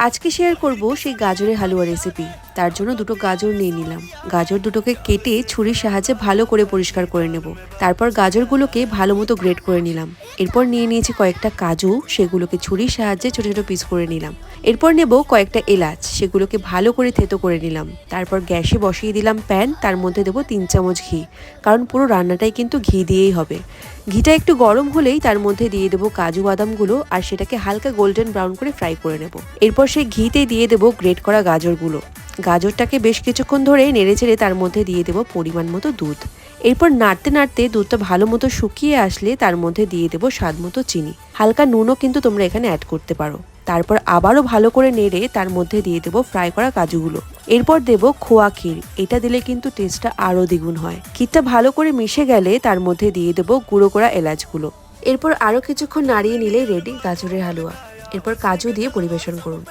আজকে শেয়ার করব সেই গাজরের হালুয়া রেসিপি। তার জন্য দুটো গাজর নিয়ে নিলাম। গাজর দুটোকে কেটে ছুরির সাহায্যে ভালো করে পরিষ্কার করে নেব। তারপর গাজরগুলোকে ভালো মতো গ্রেট করে নিলাম। এরপর নিয়ে নিয়েছি কয়েকটা কাজু, সেগুলোকে ছুরির সাহায্যে ছোট ছোট পিস করে নিলাম। এরপর নেব কয়েকটা এলাচ, সেগুলোকে ভালো করে থেতো করে নিলাম। তারপর গ্যাসে বসিয়ে দিলাম প্যান, তার মধ্যে দেবো 3 চামচ ঘি, কারণ পুরো রান্নাটাই কিন্তু ঘি দিয়েই হবে। ঘিটা একটু গরম হলেই তার মধ্যে দিয়ে দেবো কাজু বাদামগুলো, আর সেটাকে হালকা গোল্ডেন ব্রাউন করে ফ্রাই করে নেব। এরপর সেই ঘিতে দিয়ে দেবো গ্রেট করা গাজরগুলো। গাজরটাকে বেশ কিছুক্ষণ ধরে নেড়েচেড়ে তার মধ্যে দিয়ে দেবো পরিমাণ মতো দুধ। এরপর নাড়তে নাড়তে দুধটা ভালো মতো শুকিয়ে আসলে তার মধ্যে দিয়ে দেবো স্বাদ মতো চিনি। হালকা নুনও কিন্তু তোমরা এখানে অ্যাড করতে পারো। তারপর আবারও ভালো করে নেড়ে তার মধ্যে দিয়ে দেবো ফ্রাই করা কাজুগুলো। এরপর দেবো খোয়া ক্ষীর, এটা দিলে কিন্তু টেস্টটা আরও দ্বিগুণ হয়। ক্ষীরটা ভালো করে মিশে গেলে তার মধ্যে দিয়ে দেবো গুঁড়ো করা এলাচগুলো। এরপর আরও কিছুক্ষণ নাড়িয়ে নিলেই রেডি গাজরের হালুয়া। এরপর কাজু দিয়ে পরিবেশন করুন।